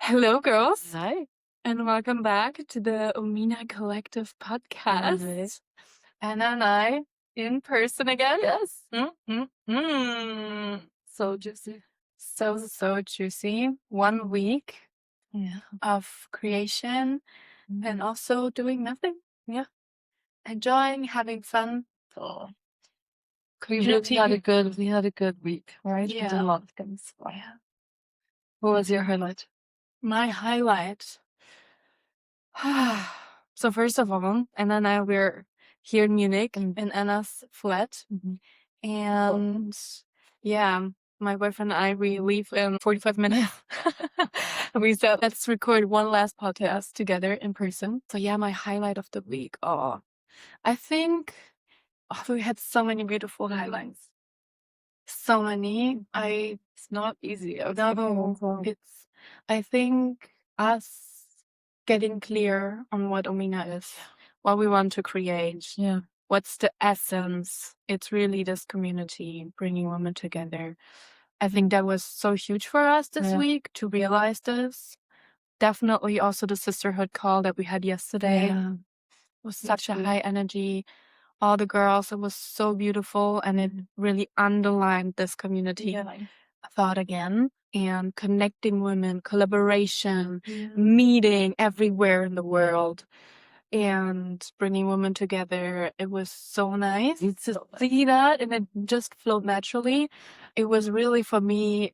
Hello, girls, Hi. and welcome back to the Omina Collective podcast. Anna and I in person again. Yes. So juicy. So juicy. 1 week Yeah. of creation and also doing nothing. Yeah. Enjoying, having fun. So we Community. had a good week, right? We did a lot of things. Wow. Yeah. What was your highlight? My highlight. So first of all, Anna and I we're here in Munich in Anna's flat. And yeah, my boyfriend and I, we leave in 45 minutes. We said, let's record one last podcast together in person. So yeah, my highlight of the week. I think we had so many beautiful highlights. So many. It's not easy. I think us getting clear on what Omina is, what we want to create. Yeah. What's the essence? It's really this community, bringing women together. I think that was so huge for us this week to realize this. Definitely also the sisterhood call that we had yesterday. Yeah. Was such a high energy. All the girls, it was so beautiful, and it really underlined this community thought again. And connecting women, collaboration, meeting everywhere in the world, and bringing women together. It was so nice to see that, and it just flowed naturally. It was really, for me,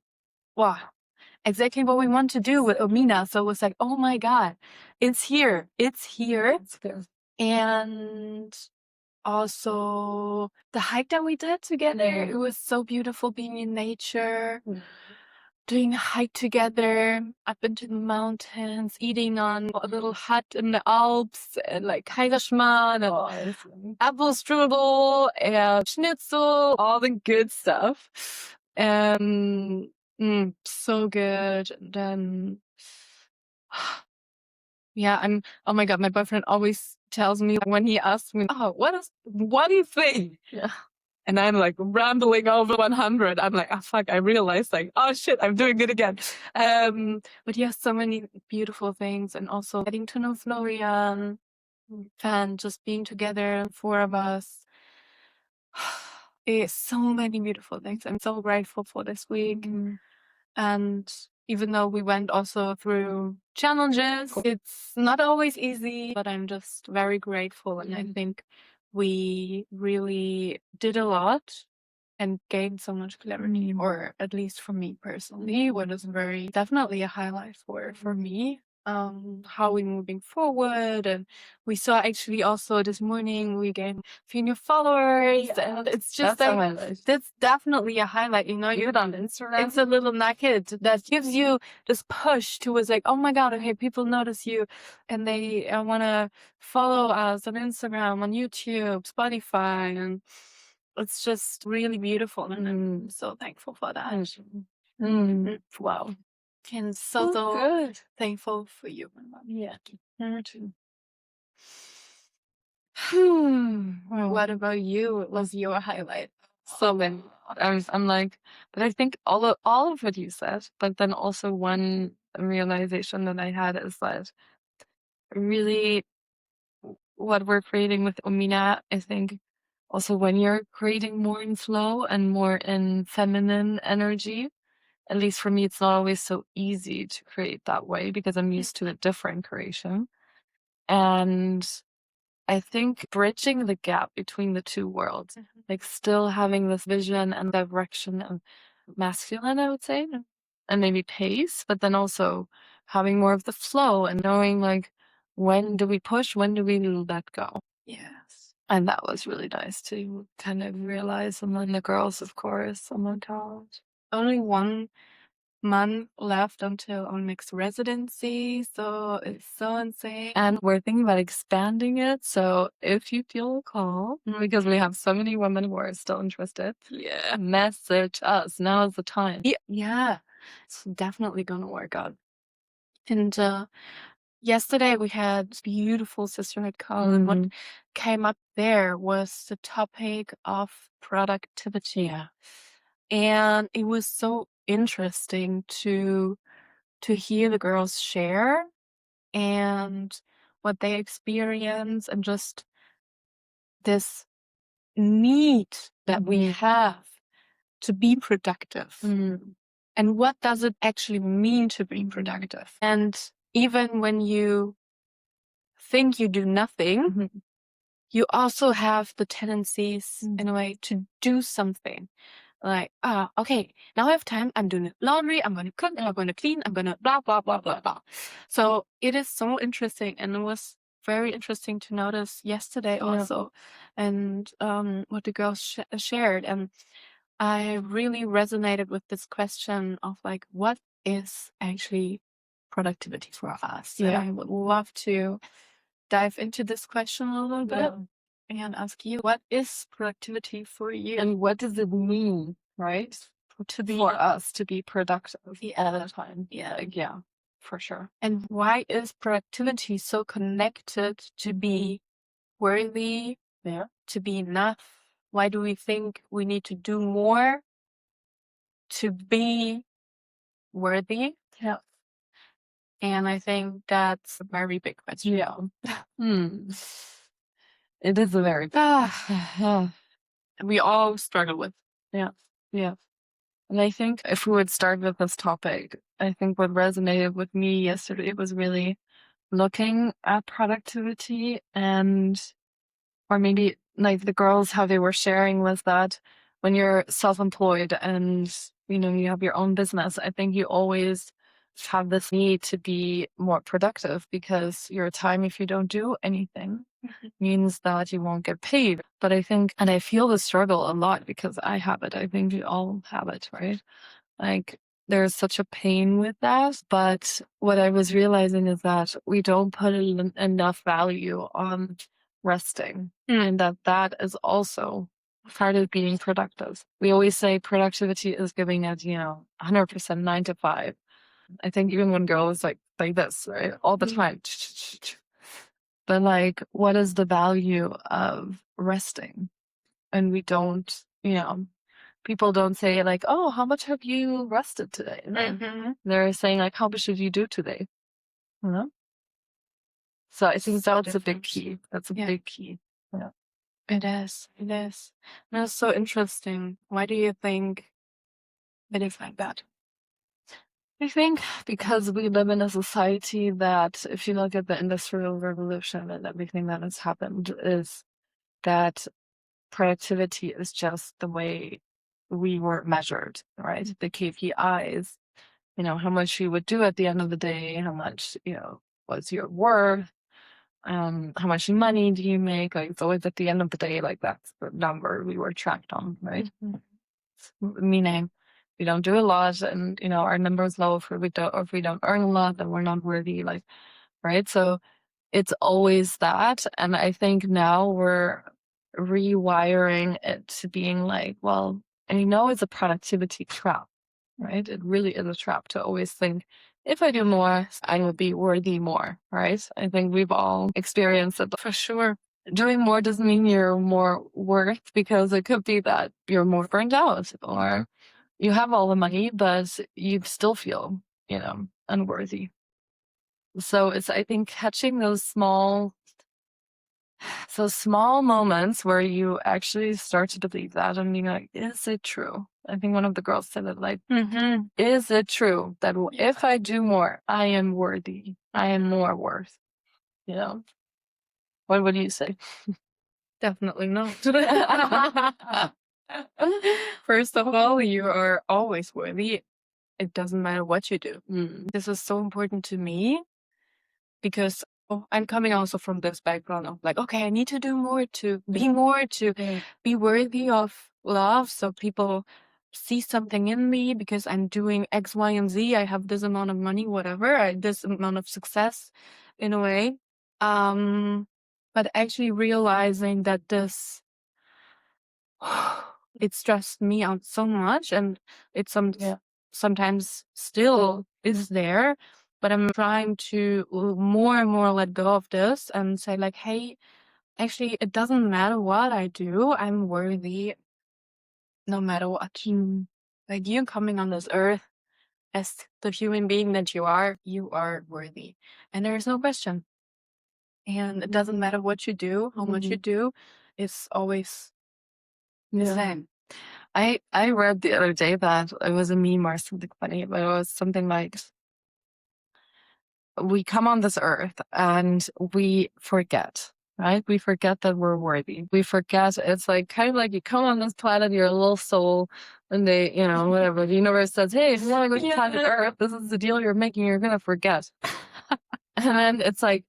wow, exactly what we want to do with Omina. So it was like, oh my God, it's here. It's here. And also the hike that we did together, it was so beautiful being in nature. Doing a hike together up into the mountains, eating on a little hut in the Alps, and like Kaiserschmarrn and Apfelstrudel and Schnitzel, all the good stuff. So good. Then, yeah, oh my God, my boyfriend always tells me when he asks me, oh, what is one thing? Yeah. And I'm like rambling over 100. I'm like, oh, fuck, I realized like, oh shit, I'm doing it again. But yeah, so many beautiful things. And also getting to know Florian and just being together, four of us. It's so many beautiful things. I'm so grateful for this week. And even though we went also through challenges, it's not always easy, but I'm just very grateful. And I think we really did a lot and gained so much clarity, or at least for me personally, what is very definitely a highlight for me. How we moving forward, and we saw actually also this morning we gained a few new followers, and it's just that's definitely a highlight. You on Instagram, it's a little nugget that gives you this push towards like, oh my God, okay, people notice you, and they want to follow us on Instagram, on YouTube, Spotify, and it's just really beautiful, and I'm so thankful for that. Wow. And so good. thankful for you, my mom. Yeah. Me too. What about you? What was your highlight? So many. I'm like, but I think all of what you said, but then also one realization that I had is that really what we're creating with Omina, I think also when you're creating more in flow and more in feminine energy, at least for me, it's not always so easy to create that way because I'm used to a different creation. And I think bridging the gap between the two worlds, like still having this vision and direction of masculine, I would say, and maybe pace, but then also having more of the flow and knowing like when do we push, when do we let go. Yes. And that was really nice to kind of realize. And then the girls, of course, oh my God. Only 1 month left until our next residency, so it's so insane. And we're thinking about expanding it. So if you feel a call, because we have so many women who are still interested, message us. Now is the time. Yeah, it's definitely gonna work out. And yesterday we had beautiful sisterhood call, and what came up there was the topic of productivity. And it was so interesting to to hear the girls share and what they experience, and just this need that we have to be productive. And what does it actually mean to be productive? And even when you think you do nothing, you also have the tendencies in a way to do something. Like, okay, now I have time. I'm doing laundry. I'm going to cook. I'm going to clean. I'm going to blah, blah, blah, blah, blah. So it is so interesting. And it was very interesting to notice yesterday also, and what the girls shared. And I really resonated with this question of like, what is actually productivity for us? And I would love to dive into this question a little bit and ask you, what is productivity for you? And what does it mean, right? For us to be productive all the time. Yeah, for sure. And why is productivity so connected to be worthy, to be enough? Why do we think we need to do more to be worthy? Yeah. And I think that's a very big question. It is a very we all struggle with. Yeah. And I think if we would start with this topic, I think what resonated with me yesterday was really looking at productivity, and or maybe like the girls, how they were sharing was that when you're self-employed and you have your own business, I think you always have this need to be more productive, because your time, if you don't do anything, means that you won't get paid. But I think, and I feel the struggle a lot because I have it. I think we all have it, right? Like, there's such a pain with that. But what I was realizing is that we don't put enough value on resting, and that is also part of being productive. We always say productivity is giving it, 100% 9 to 5. I think even when girls like this, right, all the time. But like, what is the value of resting? And we don't, people don't say like, oh, how much have you rested today? They're saying like, how much did you do today? So I think that's a big key. That's a big key. Yeah. It is. And it's so interesting. Why do you think it is like that? I think because we live in a society that, if you look at the Industrial Revolution and everything that has happened, is that productivity is just the way we were measured, right? The KPIs, how much you would do at the end of the day, how much, was your worth, how much money do you make? Like, it's always at the end of the day, like that's the number we were tracked on, right? Meaning we don't do a lot, and our number is low. If we don't earn a lot, then we're not worthy, like, right? So it's always that. And I think now we're rewiring it to being like, well, and it's a productivity trap, right? It really is a trap to always think, if I do more, I will be worthy more, right? I think we've all experienced it for sure. Doing more doesn't mean you're more worth, because it could be that you're more burned out, or you have all the money, but you still feel, unworthy. So it's, I think, catching those small moments where you actually start to believe that, and being like, is it true? I think one of the girls said it like, is it true that if I do more, I am worthy? I am more worth? What would you say? Definitely not. First of all, you are always worthy. It doesn't matter what you do. This is so important to me, because I'm coming also from this background of like, okay, I need to do more to be more, to be worthy of love. So people see something in me because I'm doing X, Y, and Z. I have this amount of money, whatever, this amount of success in a way. But actually realizing that this, it stressed me out so much, and it's sometimes still is there, but I'm trying to more and more let go of this and say like, hey, actually, it doesn't matter what I do. I'm worthy no matter what. Like, you're coming on this earth as the human being that you are worthy. And there is no question. And it doesn't matter what you do, how much you do, it's always the same. I read the other day that it was a meme or something funny, but it was something like, we come on this earth and we forget, right? We forget that we're worthy. We forget, it's like kind of like you come on this planet, you're a little soul, and they, whatever, the universe says, hey, if you want to go to planet Earth, this is the deal you're making, you're going to forget. And then it's like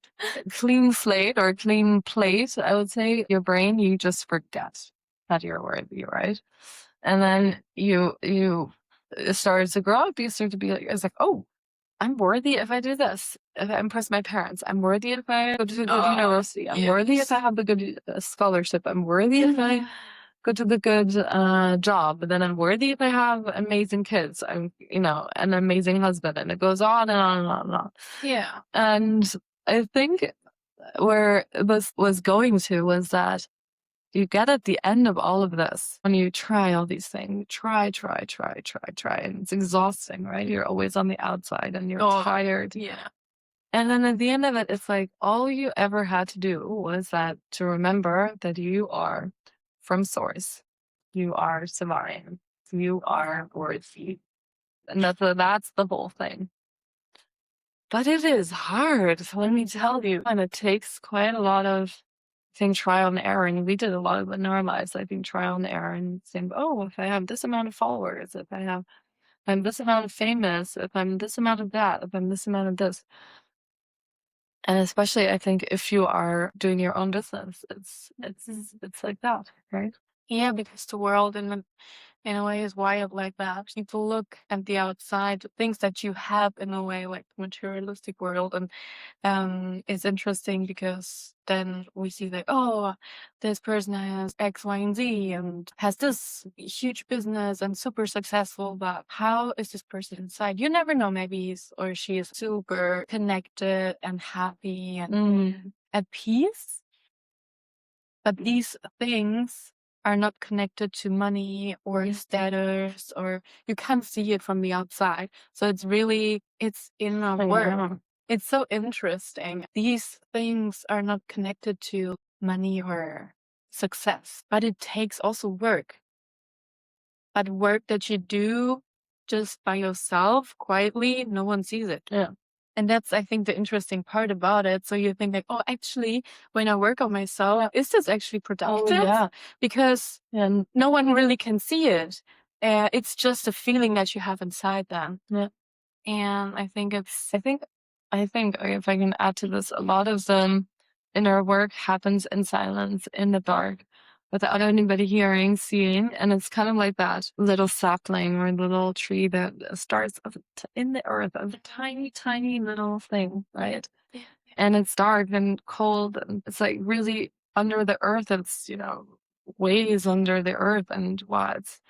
clean slate or clean plate, I would say, your brain, you just forget that you're worthy, right? And then you start to grow up, you start to be like, it's like, oh, I'm worthy if I do this, if I impress my parents. I'm worthy if I go to a good university. I'm worthy if I have the good scholarship. I'm worthy if I go to the good job. But then I'm worthy if I have amazing kids. I'm, an amazing husband. And it goes on and on and on and on. Yeah. And I think where this was going to was that you get at the end of all of this, when you try all these things, try, and it's exhausting, right? You're always on the outside and you're tired. Yeah. And then at the end of it, it's like all you ever had to do was that to remember that you are from source. You are divine. You are worthy. And that's the whole thing. But it is hard, let me tell you. And it takes quite a lot of, I think, trial and error. And we did a lot of it in our lives. I think trial and error and saying, oh, if I have this amount of followers, if I'm this amount of famous, if I'm this amount of that, if I'm this amount of this. And especially, I think, if you are doing your own business, it's like that, right? Yeah, because the world in a way is wired like that. People look at the outside, things that you have in a way, like the materialistic world, and it's interesting because then we see that, oh, this person has X, Y, and Z and has this huge business and super successful, but how is this person inside? You never know. Maybe he's or she is super connected and happy and at peace. But these things are not connected to money or status, or you can't see it from the outside. So it's inner work. It's so interesting. These things are not connected to money or success, but it takes also work. But work that you do just by yourself, quietly, no one sees it. Yeah. And that's, I think, the interesting part about it. So you think like, oh, actually, when I work on myself, is this actually productive? Oh, yeah. Because no one really can see it. It's just a feeling that you have inside them. Yeah. And I think if I can add to this, a lot of the inner work happens in silence, in the dark, without anybody hearing, seeing. And it's kind of like that little sapling or little tree that starts in the earth, of a tiny, tiny little thing, right? Yeah. And it's dark and cold. And it's like really under the earth. It's, ways under the earth, and it's,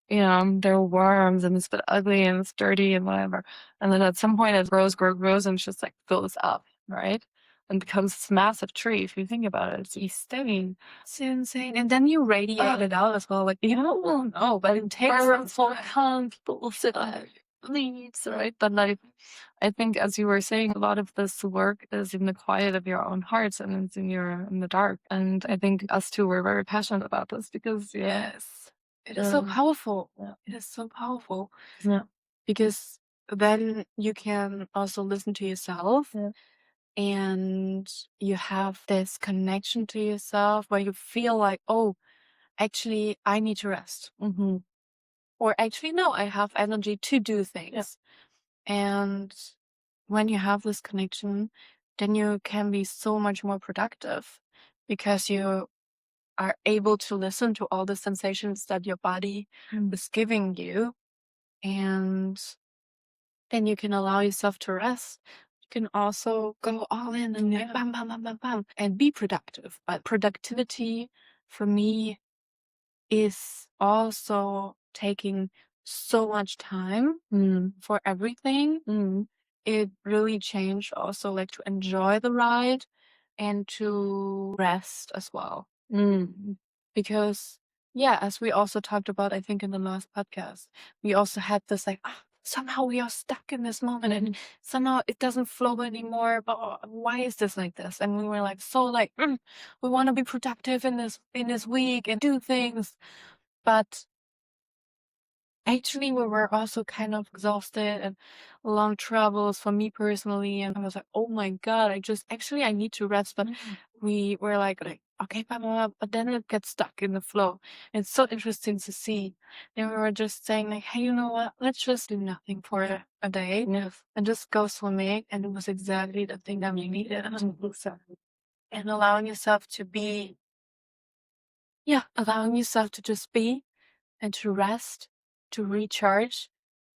there are worms and it's a bit ugly and it's dirty and whatever. And then at some point it grows and just like fills up, right? And becomes this massive tree. If you think about it, it's insane. It's insane. And then you radiate it out as well. Like, well, no, but it takes Full come, people will sit on leaves, right? But like, I think, as you were saying, a lot of this work is in the quiet of your own hearts, and it's in the dark. And I think us two were very passionate about this because yes, it is so powerful. Yeah. It is so powerful. Yeah. Because then you can also listen to yourself. Yeah. And you have this connection to yourself where you feel like, oh, actually, I need to rest. Or actually, no, I have energy to do things. And when you have this connection, then you can be so much more productive because you are able to listen to all the sensations that your body is giving you. And then you can allow yourself to rest. You can also go all in and like bam, bam, bam, bam, bam, and be productive. But productivity for me is also taking so much time for everything. It really changed also like to enjoy the ride and to rest as well. Because yeah, as we also talked about, I think in the last podcast, we also had this like, somehow we are stuck in this moment and somehow it doesn't flow anymore. But why is this like this? And we were like, so like, we want to be productive in this week and do things. But actually, we were also kind of exhausted and long travels for me personally. And I was like, oh my God, I need to rest. But we were like, okay, blah, blah, blah, but then it gets stuck in the flow. It's so interesting to see. And we were just saying like, hey, you know what? Let's just do nothing for a day and just go swimming. And it was exactly the thing that we needed. And allowing yourself to be, allowing yourself to just be and to rest, to recharge,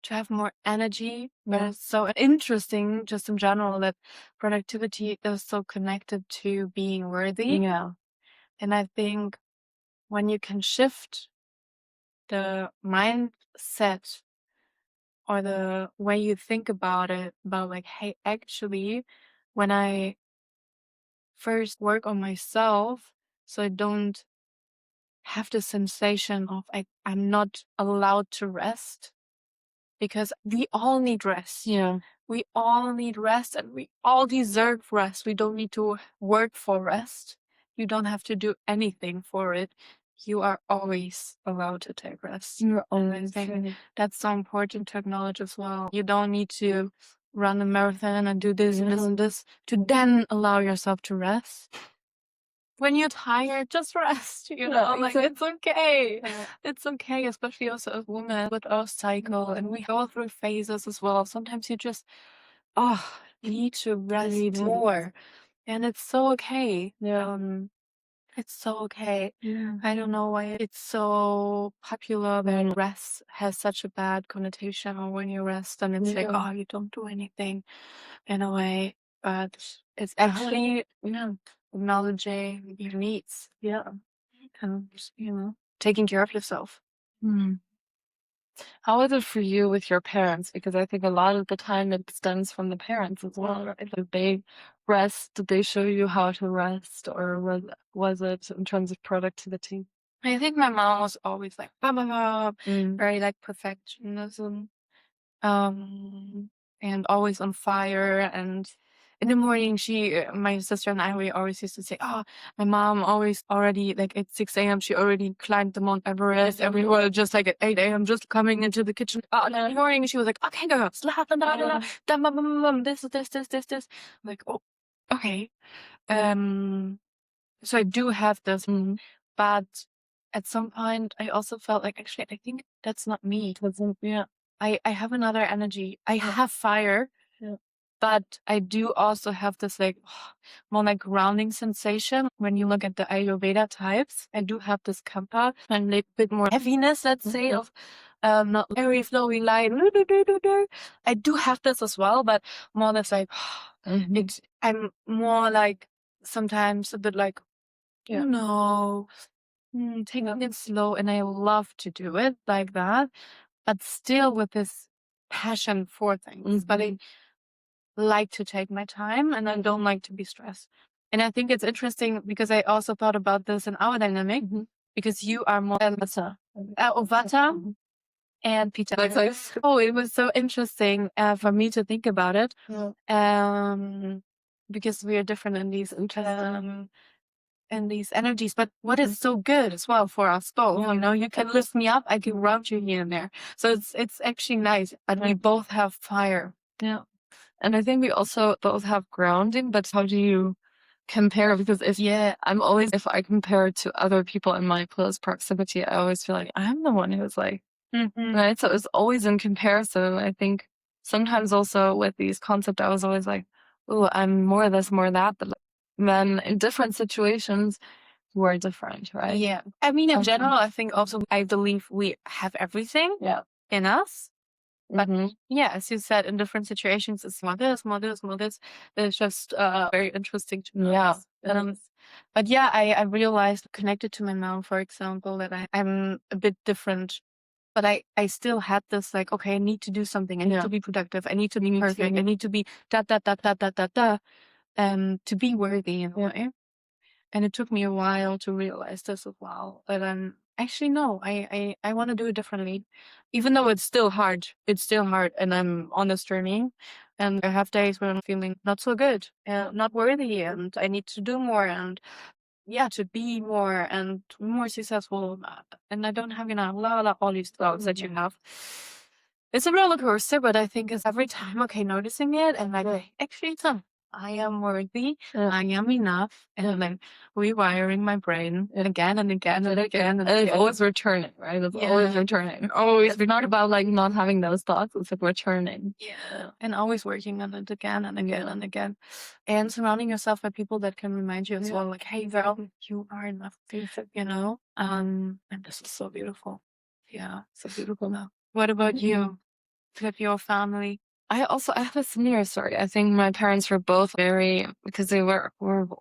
to have more energy. But it's so interesting, just in general, that productivity is so connected to being worthy. Yeah. And I think when you can shift the mindset or the way you think about it, about like, hey, actually, when I first work on myself, so I don't have the sensation of I'm not allowed to rest, because we all need rest. Yeah. We all need rest and we all deserve rest. We don't need to work for rest. You don't have to do anything for it. You are always allowed to take rest. You're And I always think that's so important to acknowledge as well. You don't need to run a marathon and do this and this and this to then allow yourself to rest. When you're tired, just rest, like it's okay. It's okay, especially also as women with our cycle and we go through phases as well. Sometimes you just, need to rest more. And it's so okay. It's so okay. Yeah. I don't know why it's so popular that rest has such a bad connotation, or when you rest and it's like, oh, you don't do anything in a way. But it's actually, acknowledging your needs. Yeah. And, taking care of yourself. Mm. How is it for you with your parents? Because I think a lot of the time it stems from the parents as well, right? Did they rest? Did they show you how to rest, or was it in terms of productivity? I think my mom was always like, blah, blah, blah, very like perfectionism. And always on fire. And in the morning, my sister and I, we always used to say, oh, my mom always already, like at 6 a.m., she already climbed the Mount Everest. And we were just like at 8 a.m., just coming into the kitchen. And in the morning, she was like, okay, girls, blah, blah, blah, blah, blah, blah, blah, blah, this, this, this, this, this. I'm like, oh, okay. So I do have this, but at some point, I also felt like, actually, I think that's not me. I have another energy. I have fire, but I do also have this like more like grounding sensation. When you look at the Ayurveda types, I do have this kapha and a bit more heaviness, let's say, of not very flowy light. I do have this as well, but more or less like I'm more like sometimes a bit like, taking it slow, and I love to do it like that, but still with this passion for things. But I like to take my time and I don't like to be stressed. And I think it's interesting because I also thought about this in our dynamic, because you are more Vata and Pita. Oh, it was so interesting for me to think about it. Because we are different in these and these energies. But what is so good as well for us both, you can lift me up, I can ground you here and there. So it's actually nice. And we both have fire. Yeah. And I think we also both have grounding, but how do you compare? Because if I compare it to other people in my close proximity, I always feel like I'm the one who's like, right? So it's always in comparison. I think sometimes also with these concepts, I was always like, oh, I'm more this, more that. But then in different situations, we're different, right? Yeah. I mean, in general, I think also, I believe we have everything in us. But as you said, in different situations, it's more this, more this, more this. It's just very interesting to me. Yeah. But yeah, I realized, connected to my mom, for example, that I'm a bit different. But I still had this like, okay, I need to do something. I need to be productive. I need to be perfect. I need to be to be worthy in a way. And it took me a while to realize this as well. But Actually, no, I want to do it differently. Even though it's still hard. It's still hard, and I'm on this journey, and I have days when I'm feeling not so good and not worthy, and I need to do more, and yeah, to be more and more successful, and I don't have, all these thoughts that you have. It's a roller coaster, but I think it's every time, okay, noticing it and like, actually, I am worthy, I am enough, and like rewiring my brain again and again and again and And it's again. always returning, right? It's always Yeah. returning. Always It's not about like not having those thoughts, it's like returning. Yeah, and always working on it again and again and again, and surrounding yourself by people that can remind you as well, like, "Hey, girl, you are enough," and this is so beautiful. Yeah, so beautiful now. What about you with your family? I have a similar story. I think my parents were both very because they were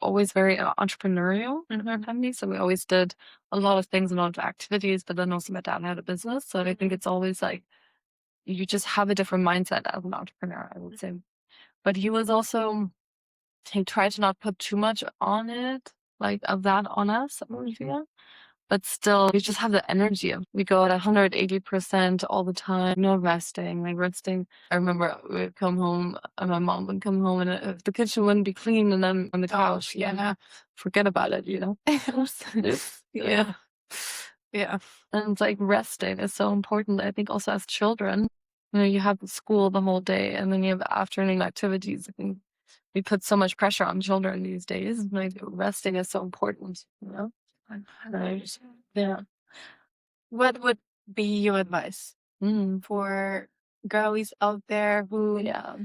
always very entrepreneurial in our family. So we always did a lot of things, a lot of activities, but then also my dad had a business. So I think it's always like you just have a different mindset as an entrepreneur, I would say. But he tried to not put too much on it, like of that on us, I would feel. But still, we just have the energy of we go at 180% all the time, no resting, like resting. I remember we'd come home and my mom would come home and if the kitchen wouldn't be clean and then on the couch, Yeah. forget about it, Yeah. Yeah. And it's like resting is so important. I think also as children, you have school the whole day and then you have afternoon activities. I think we put so much pressure on children these days. Like resting is so important. Right. Yeah. What would be your advice for girlies out there who, Yeah.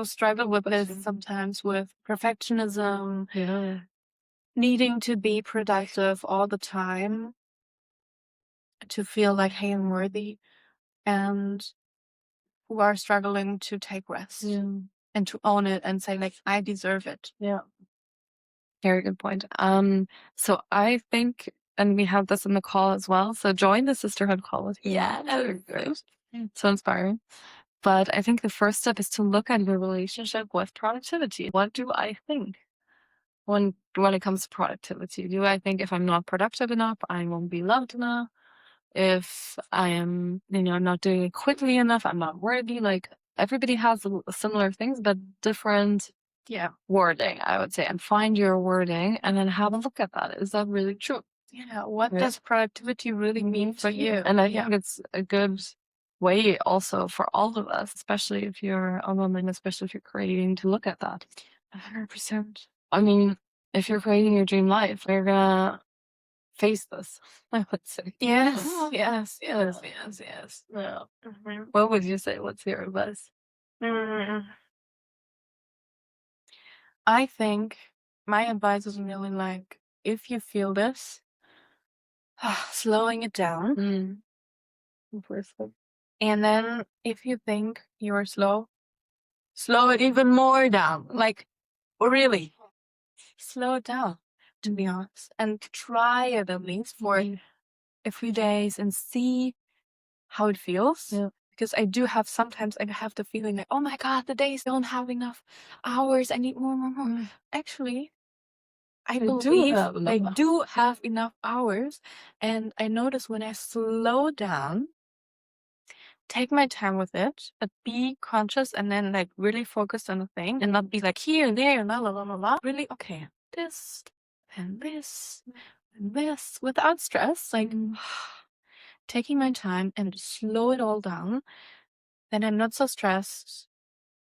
struggle with this sometimes with perfectionism, Yeah. needing to be productive all the time to feel like, hey, I'm worthy, and who are struggling to take rest and to own it and say, like, I deserve it. Yeah. Very good point. So I think, and we have this in the call as well. So join the sisterhood call with you. Yeah. Great. So inspiring. But I think the first step is to look at your relationship with productivity. What do I think when it comes to productivity? Do I think if I'm not productive enough, I won't be loved enough? If I am, not doing it quickly enough, I'm not worthy. Like everybody has similar things, but different wording, I would say, and find your wording and then have a look at that. Is that really true? Yeah. What does productivity really mean for you? And I think it's a good way also for all of us, especially if you're a woman, especially if you're creating, to look at that. 100%. I mean, if you're creating your dream life, you're gonna face this, I would say. Yes. Yes. Yes. Yes. Yes. Yeah. Mhm. What would you say? What's your advice? Mm, I think my advice is really like, if you feel this, slowing it down. Impressive. And then if you think you're slow, slow it even more down. Like, really, slow it down, to be honest. And try it at least for a few days and see how it feels. Yeah. Because sometimes I have the feeling like, oh my God, the days don't have enough hours. I need more, more, more. Actually, I believe I do have enough hours. And I notice when I slow down, take my time with it, but be conscious and then like really focus on the thing and not be like here and there and la la la la la. Really, okay, this and this and this without stress, like taking my time and slow it all down. Then I'm not so stressed.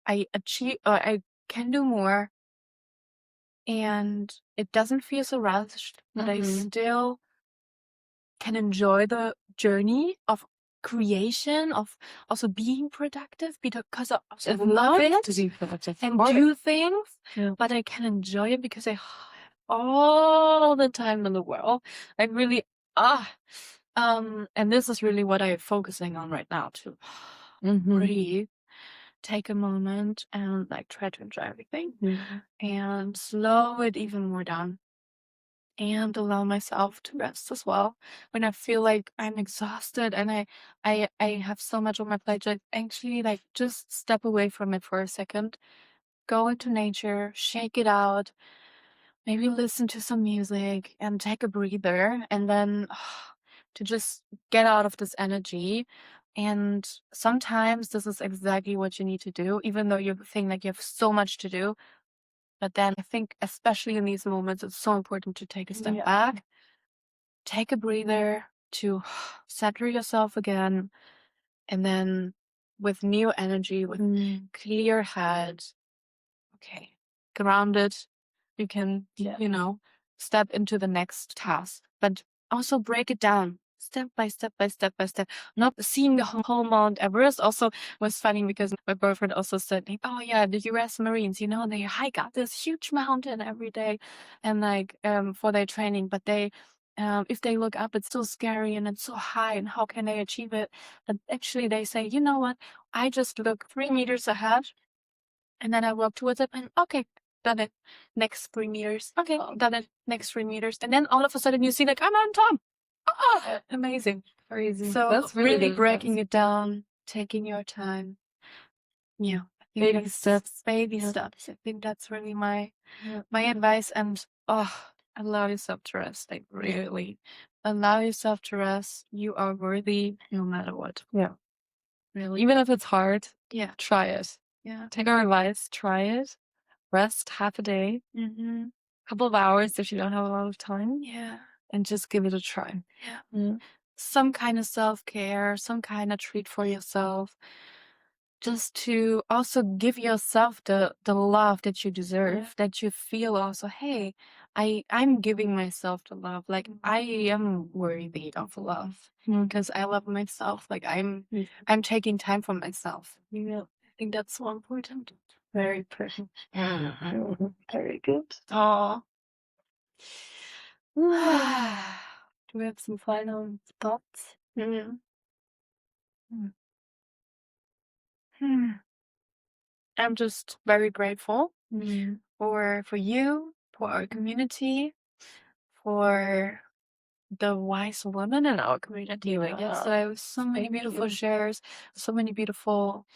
I can do more, and it doesn't feel so rushed, but I still can enjoy the journey of creation, of also being productive because I also love it To be productive. and do things, but I can enjoy it because I have all the time in the world. Like really, and this is really what I'm focusing on right now to breathe, take a moment and like try to enjoy everything and slow it even more down and allow myself to rest as well when I feel like I'm exhausted and I have so much on my plate. Just actually like just step away from it for a second, go into nature, shake it out, maybe listen to some music and take a breather, and then to just get out of this energy. And sometimes this is exactly what you need to do, even though you think like you have so much to do. But then I think, especially in these moments, it's so important to take a step back, take a breather, to center yourself again, and then with new energy, with clear head, okay, grounded, you can, step into the next task. But also break it down step by step by step by step. Not seeing the whole Mount Everest also was funny because my boyfriend also said, like, oh yeah, the US Marines, they hike up this huge mountain every day and like for their training, but they if they look up, it's still scary and it's so high, and how can they achieve it? But actually they say, you know what? I just look 3 meters ahead and then I walk towards it and okay, done it. Next 3 meters. Okay, done it. Next 3 meters. And then all of a sudden you see like I'm on top. Oh, amazing. Crazy. So That's really really good breaking advice. it down, taking your time. Yeah. I think Baby that's- steps. Baby Yeah. steps. I think that's really my Yeah. my advice. And allow yourself to rest. Like really. Allow yourself to rest. You are worthy no matter what. Yeah. Really. Even if it's hard, Yeah. try it. Yeah. Take our advice, try it. Rest half a day, Mm-hmm. couple of hours if you don't have a lot of time, Yeah. and just give it a try. Yeah. Some kind of self-care, some kind of treat for yourself, just to also give yourself the love that you deserve, that you feel also, hey, I'm giving myself the love. Like I am worthy of love because I love myself. Like I'm taking time for myself. Yeah. I think that's so important. Very pretty. Very good. Oh. Do we have some final thoughts? Hmm. Hmm. Hmm. I'm just very grateful for you, for our community, for the wise women in our community. Like yesterday, was so many beautiful shares, so many beautiful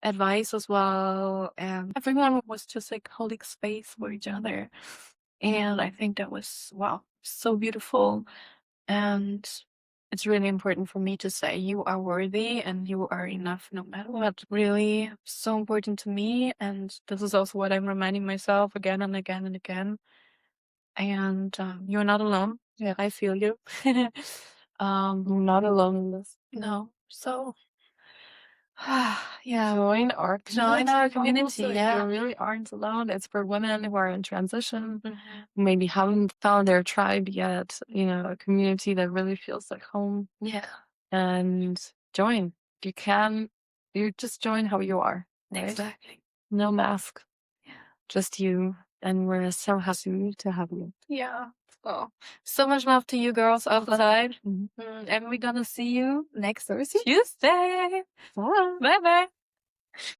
advice as well, and everyone was just like holding space for each other. And I think that was wow, so beautiful. And it's really important for me to say you are worthy and you are enough no matter what. Really so important to me. And this is also what I'm reminding myself again and again and again. And you're not alone. Yeah, I feel you. You're not alone in this. No. So yeah. Join our Join our community. Yeah. You really aren't alone. It's for women who are in transition, Mhm. who maybe haven't found their tribe yet, a community that really feels like home. Yeah. And join. If you can, you just join how you are. Right? Exactly. No mask. Yeah. Just you. And we're so happy to have you. Yeah. So much love to you girls outside. And we're gonna see you next Tuesday. Bye. Bye bye.